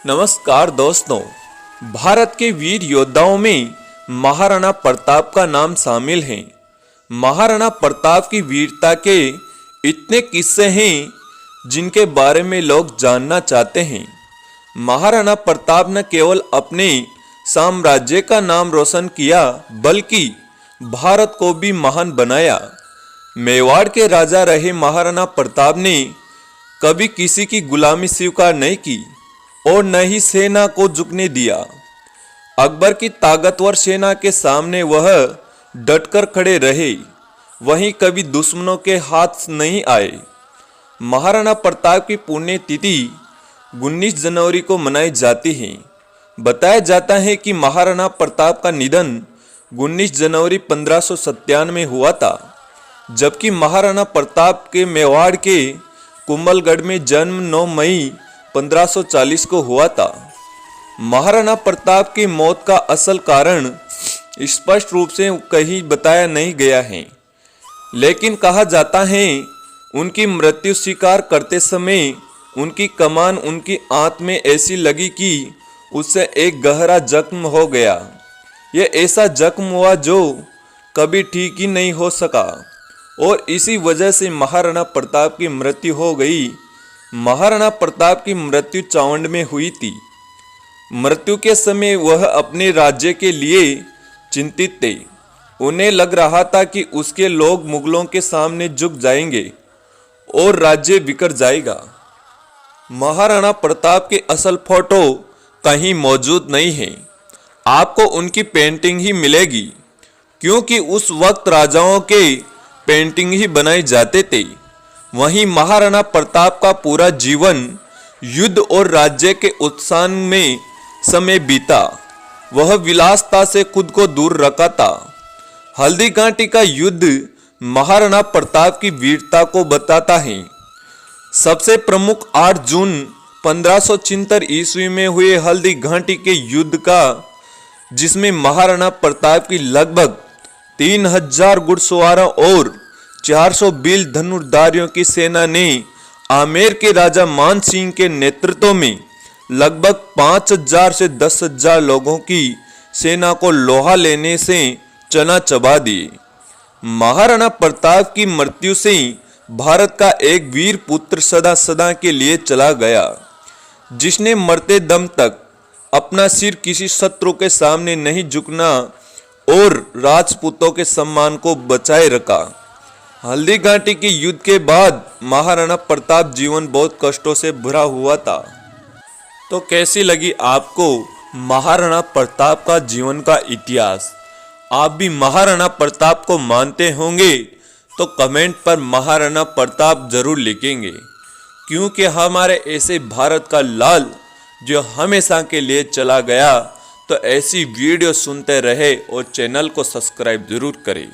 नमस्कार दोस्तों, भारत के वीर योद्धाओं में महाराणा प्रताप का नाम शामिल है। महाराणा प्रताप की वीरता के इतने किस्से हैं जिनके बारे में लोग जानना चाहते हैं। महाराणा प्रताप न केवल अपने साम्राज्य का नाम रोशन किया बल्कि भारत को भी महान बनाया। मेवाड़ के राजा रहे महाराणा प्रताप ने कभी किसी की गुलामी स्वीकार नहीं की और न ही सेना को झुकने दिया। अकबर की ताकतवर सेना के सामने वह डटकर खड़े रहे, वहीं कभी दुश्मनों के हाथ नहीं आए। महाराणा प्रताप की पुण्यतिथि 19 जनवरी को मनाई जाती है। बताया जाता है कि महाराणा प्रताप का निधन 19 जनवरी 1597 में हुआ था, जबकि महाराणा प्रताप के मेवाड़ के कुंभलगढ़ में जन्म 9 मई 1540 को हुआ था। महाराणा प्रताप की मौत का असल कारण स्पष्ट रूप से कहीं बताया नहीं गया है, लेकिन कहा जाता है उनकी मृत्यु स्वीकार करते समय उनकी कमान उनकी आंत में ऐसी लगी कि उससे एक गहरा जख्म हो गया। यह ऐसा जख्म हुआ जो कभी ठीक ही नहीं हो सका और इसी वजह से महाराणा प्रताप की मृत्यु हो गई। महाराणा प्रताप की मृत्यु चावंड में हुई थी। मृत्यु के समय वह अपने राज्य के लिए चिंतित थे। उन्हें लग रहा था कि उसके लोग मुगलों के सामने झुक जाएंगे और राज्य बिखर जाएगा। महाराणा प्रताप के असल फोटो कहीं मौजूद नहीं है, आपको उनकी पेंटिंग ही मिलेगी, क्योंकि उस वक्त राजाओं के पेंटिंग ही बनाए जाते थे। वहीं महाराणा प्रताप का पूरा जीवन युद्ध और राज्य के उत्थान में समय बीता। वह विलासता से खुद को दूर रखा था। हल्दी घाटी का युद्ध महाराणा प्रताप की वीरता को बताता है। सबसे प्रमुख 8 जून 1576 ईस्वी में हुए हल्दी घाटी के युद्ध का, जिसमें महाराणा प्रताप की लगभग 3000 घुड़सवारों और 420 धनुर्धारियों की सेना ने आमेर के राजा मान सिंह के नेतृत्व में लगभग 5000 से 10,000 लोगों की सेना को लोहा लेने से चना चबा दिए। महाराणा प्रताप की मृत्यु से भारत का एक वीर पुत्र सदा सदा के लिए चला गया, जिसने मरते दम तक अपना सिर किसी शत्रु के सामने नहीं झुकना और राजपूतों के सम्मान को बचाए रखा। हल्दी घाटी के युद्ध के बाद महाराणा प्रताप जीवन बहुत कष्टों से भरा हुआ था। तो कैसी लगी आपको महाराणा प्रताप का जीवन का इतिहास? आप भी महाराणा प्रताप को मानते होंगे तो कमेंट पर महाराणा प्रताप जरूर लिखेंगे, क्योंकि हमारे ऐसे भारत का लाल जो हमेशा के लिए चला गया। तो ऐसी वीडियो सुनते रहे और चैनल को सब्सक्राइब जरूर करें।